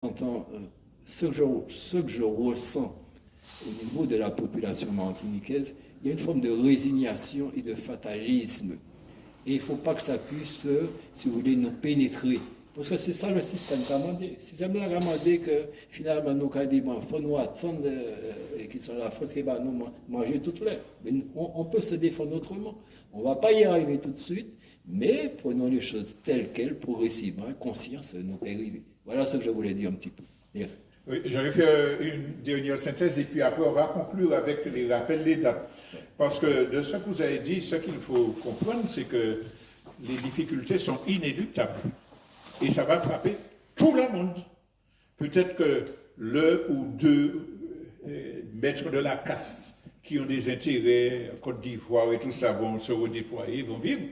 entends, ce que je ressens au niveau de la population martiniquaise, il y a une forme de résignation et de fatalisme. Et il ne faut pas que ça puisse, si vous voulez, nous pénétrer. Parce que c'est ça le système qui a demandé. Le système a demandé que finalement, nous avons dit, il faut nous attendre qu'ils sont la force qui va nous manger toute l'heure. Mais on peut se défendre autrement. On ne va pas y arriver tout de suite, mais prenons les choses telles quelles, progressivement, conscience, nous arriver. Voilà ce que je voulais dire un petit peu. Merci. Oui, j'aurais fait une dernière synthèse et puis après on va conclure avec les rappels des dates. Parce que de ce que vous avez dit, ce qu'il faut comprendre, c'est que les difficultés sont inéluctables. Et ça va frapper tout le monde. Peut-être que le ou deux maîtres de la caste qui ont des intérêts en Côte d'Ivoire et tout ça vont se redéployer, vont vivre.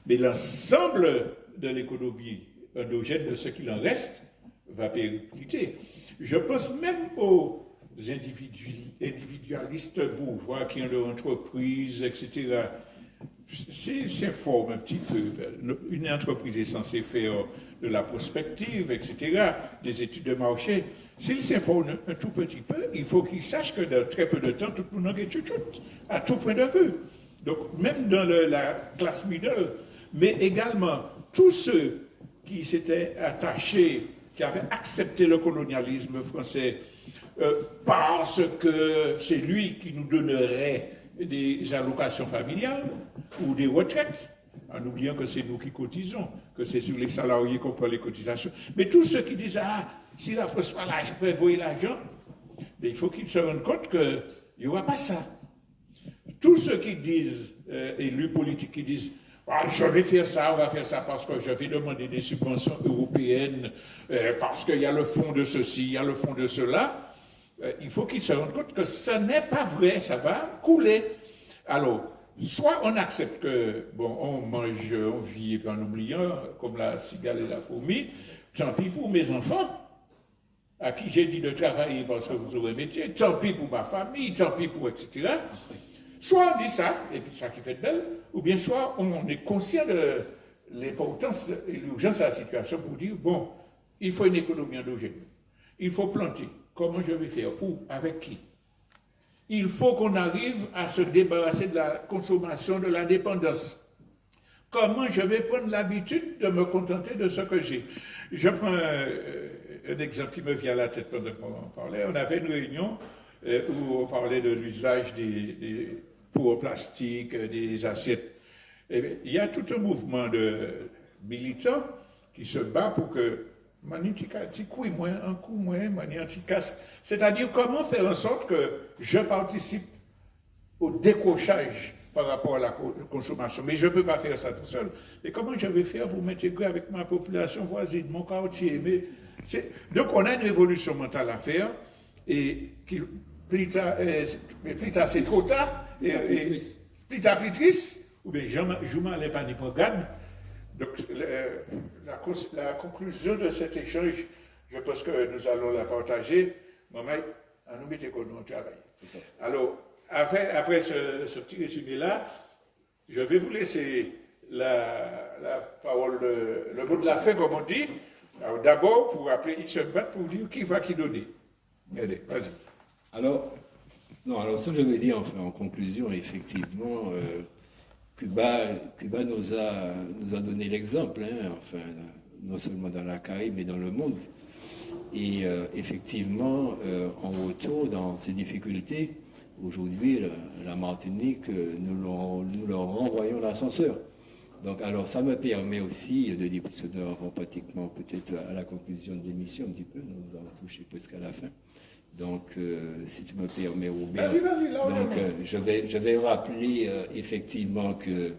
Mais l'ensemble de l'économie endogène, de ce qu'il en reste, va péricliter. Je pense même aux individualistes bourgeois qui ont leur entreprise, etc. S'ils s'informent un petit peu, une entreprise est censée faire de la prospective, etc., des études de marché. S'ils s'informent un tout petit peu, il faut qu'ils sachent que dans très peu de temps, tout le monde est chouchoute, à tout point de vue. Donc, même dans la classe middle, mais également tous ceux qui s'étaient attachés, qui avaient accepté le colonialisme français parce que c'est lui qui nous donnerait des allocations familiales ou des retraites, en oubliant que c'est nous qui cotisons, que c'est sur les salariés qu'on prend les cotisations. Mais tous ceux qui disent « Ah, si la France pas là, je peux envoyer l'argent », il faut qu'ils se rendent compte qu'il n'y aura pas ça. Tous ceux qui disent, élus politiques qui disent ah, je vais faire ça, on va faire ça parce que je vais demander des subventions européennes, parce qu'il y a le fond de ceci, il y a le fond de cela. Il faut qu'ils se rendent compte que ce n'est pas vrai, ça va couler. Alors, soit on accepte que, bon, on mange, on vit en oubliant, comme la cigale et la fourmi, tant pis pour mes enfants, à qui j'ai dit de travailler parce que vous aurez un métier, tant pis pour ma famille, tant pis pour, etc. Soit on dit ça, et puis ça qui fait d'elle, ou bien soit on est conscient de l'importance et l'urgence de la situation pour dire, bon, il faut une économie endogène, il faut planter, comment je vais faire, où, avec qui. Il faut qu'on arrive à se débarrasser de la consommation, de la dépendance. Comment je vais prendre l'habitude de me contenter de ce que j'ai. Je prends un exemple qui me vient à la tête pendant qu'on en parlait. On avait une réunion où on parlait de l'usage des pots plastiques, des assiettes. Et bien, il y a tout un mouvement de militants qui se bat pour que c'est-à-dire comment faire en sorte que je participe au décrochage par rapport à la consommation. Mais je ne peux pas faire ça tout seul. Et comment je vais faire pour m'intégrer avec ma population voisine, mon quartier. Donc on a une révolution mentale à faire et plus tard c'est trop tard, plus tard plus triste, ou bien je m'en ai pas ni pas garde. Donc, la conclusion de cet échange, je pense que nous allons la partager. Maman, à nous mettre qu'on travaille. Alors, après ce petit résumé-là, je vais vous laisser la parole, le mot de la fin, comme on dit. Alors, d'abord, pour appeler, ils se battent pour dire qui va qui donner. Allez, vas-y. Alors, ce que je veux dire en conclusion, effectivement, Cuba nous a donné l'exemple, hein, enfin, non seulement dans la Caraïbe, mais dans le monde. Et effectivement, en retour, dans ces difficultés, aujourd'hui, la Martinique, nous leur renvoyons l'ascenseur. Donc, alors, ça me permet aussi de dire, parce que nous avons pratiquement peut-être à la conclusion de l'émission un petit peu, nous avons touché presque à la fin. Donc, si tu me permets, Robert, je vais rappeler effectivement que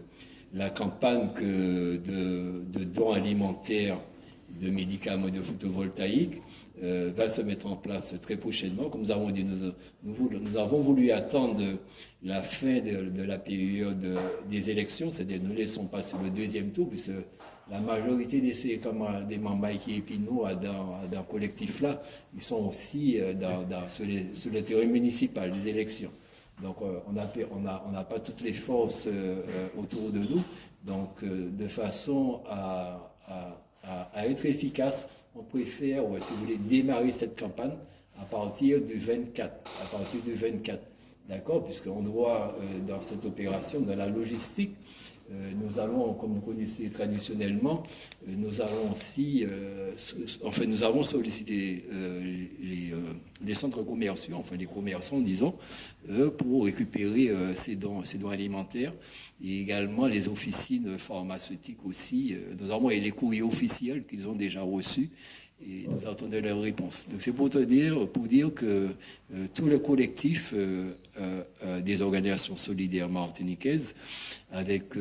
la campagne de dons alimentaires, de médicaments, de photovoltaïques va se mettre en place très prochainement. Comme nous avons dit, nous avons voulu attendre la fin de la période des élections, c'est-à-dire nous laissons passer le deuxième tour, puisque la majorité des membres qui Epino dans le collectif-là, ils sont aussi sur le terrain municipal des élections. Donc on n'a pas toutes les forces autour de nous, donc de façon à à être efficace, on préfère, si vous voulez, démarrer cette campagne à partir du 24. D'accord? Puisqu'on doit, dans cette opération, dans la logistique, nous allons, comme vous connaissez traditionnellement, nous allons aussi, nous avons sollicité les centres commerciaux, enfin les commerçants, disons, pour récupérer ces dons alimentaires, et également les officines pharmaceutiques aussi. Nous avons les courriers officiels qu'ils ont déjà reçus, et nous attendons leur réponse. Donc c'est pour dire que tout le collectif des organisations solidaires martiniquaises, avec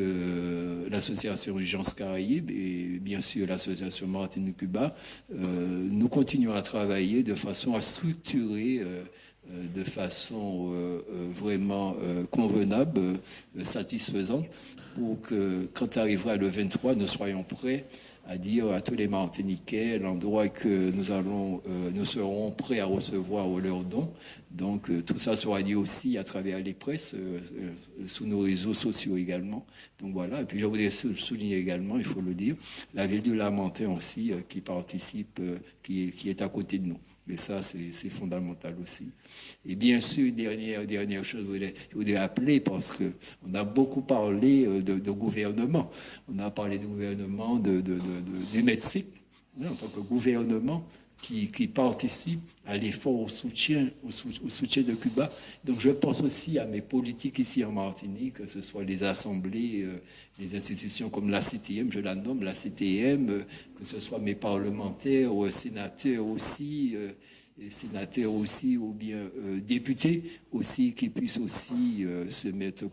l'association Urgence Caraïbes et bien sûr l'association Martinique-Cuba, nous continuons à travailler de façon à structurer de façon vraiment convenable, satisfaisante, pour que quand arrivera le 23, nous soyons prêts à dire à tous les Martiniquais l'endroit que nous serons prêts à recevoir leurs dons. Donc tout ça sera dit aussi à travers les presses, sous nos réseaux sociaux également. Donc voilà, et puis je voudrais souligner également, il faut le dire, la ville de Lamentin aussi qui participe, qui est à côté de nous. Et ça, c'est fondamental aussi. Et bien sûr, dernière chose, je voudrais appeler, parce qu'on a beaucoup parlé de gouvernement. On a parlé du gouvernement du Mexique, en tant que gouvernement qui participe à l'effort au soutien de Cuba. Donc je pense aussi à mes politiques ici en Martinique, que ce soit les assemblées, les institutions comme la CTM, je la nomme, la CTM, que ce soit mes parlementaires, sénateurs aussi, ou bien députés aussi, qui puissent aussi se mettre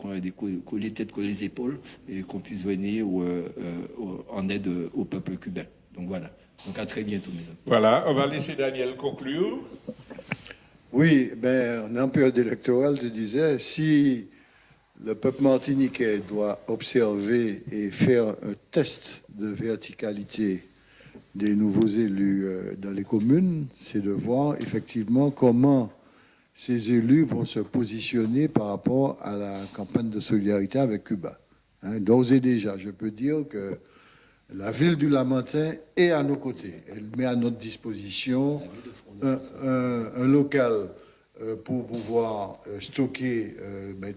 les têtes collées les épaules, et qu'on puisse venir en aide au peuple cubain. Donc voilà. Donc à très bientôt, mesdames. Voilà, on va laisser Daniel conclure. Oui, en période électorale, je disais, si le peuple martiniquais doit observer et faire un test de verticalité des nouveaux élus dans les communes, c'est de voir effectivement comment ces élus vont se positionner par rapport à la campagne de solidarité avec Cuba. D'ores et déjà, je peux dire que la ville du Lamentin est à nos côtés. Elle met à notre disposition un local pour pouvoir stocker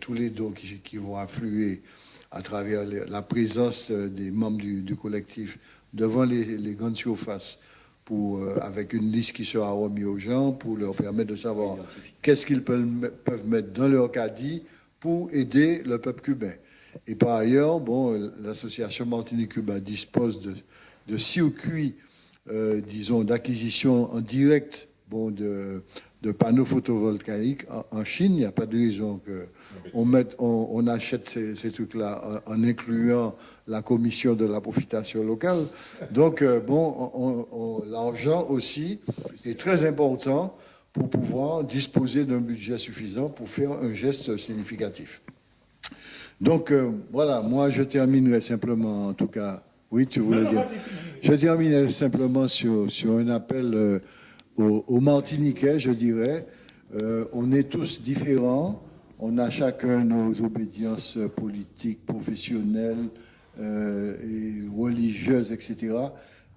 tous les dons qui vont affluer à travers la présence des membres du collectif devant les grandes surfaces, avec une liste qui sera remise aux gens pour leur permettre de savoir qu'est-ce qu'ils peuvent mettre dans leur caddie pour aider le peuple cubain. Et par ailleurs, l'association Martinique-Cuba dispose de circuits, disons, d'acquisition en direct de panneaux photovoltaïques en Chine. Il n'y a pas de raison qu'on achète ces trucs-là en incluant la commission de la profitation locale. Donc, l'argent aussi est très important pour pouvoir disposer d'un budget suffisant pour faire un geste significatif. Donc, voilà, moi, je terminerai simplement, en tout cas, oui, tu voulais dire. Je terminerai simplement sur un appel aux Martiniquais, je dirais. On est tous différents, on a chacun nos obédiences politiques, professionnelles et religieuses, etc.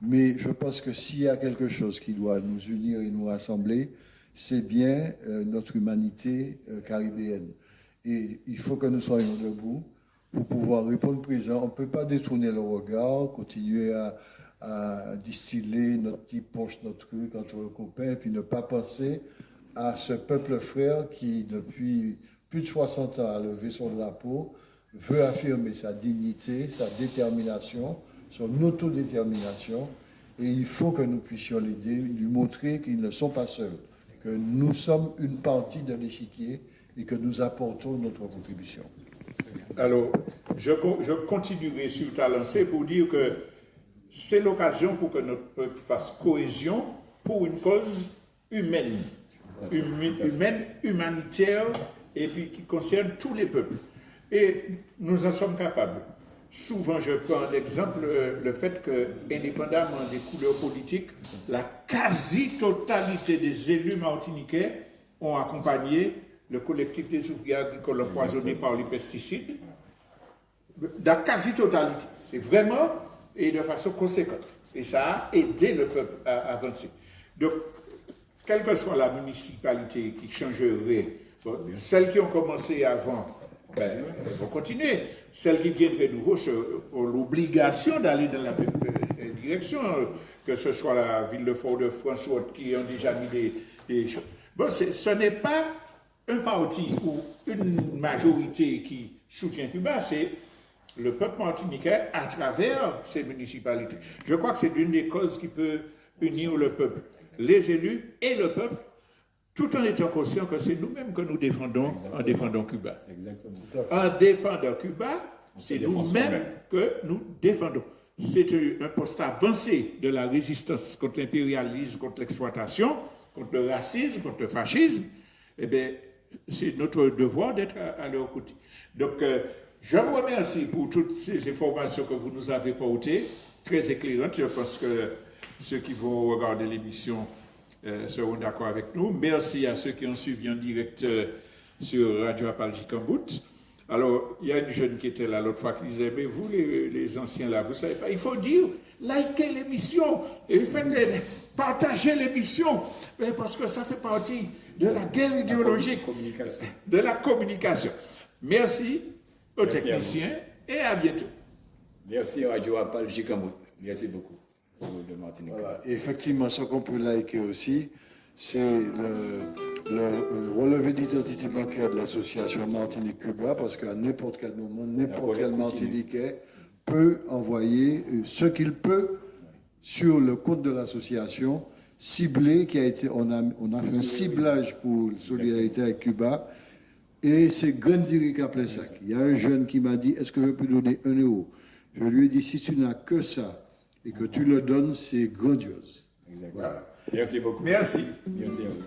Mais je pense que s'il y a quelque chose qui doit nous unir et nous rassembler, c'est bien notre humanité caribéenne. Et il faut que nous soyons debout pour pouvoir répondre présent. On ne peut pas détourner le regard, continuer à distiller notre petit punch, notre truc entre copains, puis ne pas penser à ce peuple frère qui, depuis plus de 60 ans, a levé son drapeau, veut affirmer sa dignité, sa détermination, son autodétermination. Et il faut que nous puissions l'aider, lui montrer qu'ils ne sont pas seuls, que nous sommes une partie de l'échiquier et que nous apportons notre contribution. Alors, je continuerai sur ta lancée pour dire que c'est l'occasion pour que notre peuple fasse cohésion pour une cause humaine, humanitaire, et puis qui concerne tous les peuples. Et nous en sommes capables. Souvent, je prends l'exemple, le fait que, indépendamment des couleurs politiques, la quasi-totalité des élus martiniquais ont accompagné le collectif des ouvriers agricoles empoisonnés par les pesticides. La quasi-totalité. C'est vraiment, et de façon conséquente. Et ça a aidé le peuple à avancer. Donc, quelle que soit la municipalité qui changerait, bon, celles qui ont commencé avant, elles vont continuer. Celles qui viendraient nouveau ont l'obligation d'aller dans la même direction, que ce soit la ville de Fort-de-France ou autres qui ont déjà mis des choses. Bon, ce n'est pas un parti ou une majorité qui soutient Cuba, c'est le peuple martiniquais à travers ces municipalités. Je crois que c'est une des causes qui peut unir le peuple, les élus et le peuple, tout en étant conscient que c'est nous-mêmes que nous défendons en défendant Cuba. C'est exactement ça. En défendant Cuba, c'est nous-mêmes que nous défendons. C'est un poste avancé de la résistance contre l'impérialisme, contre l'exploitation, contre le racisme, contre le fascisme. Eh bien, c'est notre devoir d'être à leur côté. Donc, je vous remercie pour toutes ces informations que vous nous avez portées, très éclairantes. Je pense que ceux qui vont regarder l'émission seront d'accord avec nous. Merci à ceux qui ont suivi en direct sur Radio Apalji Kambout. Alors, il y a une jeune qui était là l'autre fois qui disait, mais vous, les anciens là, vous ne savez pas, il faut dire, likez l'émission, et partagez l'émission, parce que ça fait partie de la guerre idéologique, de la communication. Merci aux techniciens et à bientôt. Merci Radio Apalji Kambout. Merci beaucoup. De Martinique. Voilà. Et effectivement, ce qu'on peut liker aussi, c'est le relevé d'identité bancaire de l'association Martinique-Cuba, parce qu'à n'importe quel moment, n'importe quel Martiniquais peut envoyer ce qu'il peut sur le compte de l'association ciblé, qui a été, on a fait un ciblage pour solidarité avec Cuba, et c'est Gandhi qui appelait ça. Il y a un jeune qui m'a dit, est-ce que je peux donner 1 euro? Je lui ai dit, si tu n'as que ça, et que tu le donnes, c'est grandiose. Exactement. Voilà. Merci beaucoup. Merci. Merci à vous.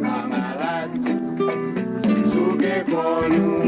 Camarade, souguez pour nous.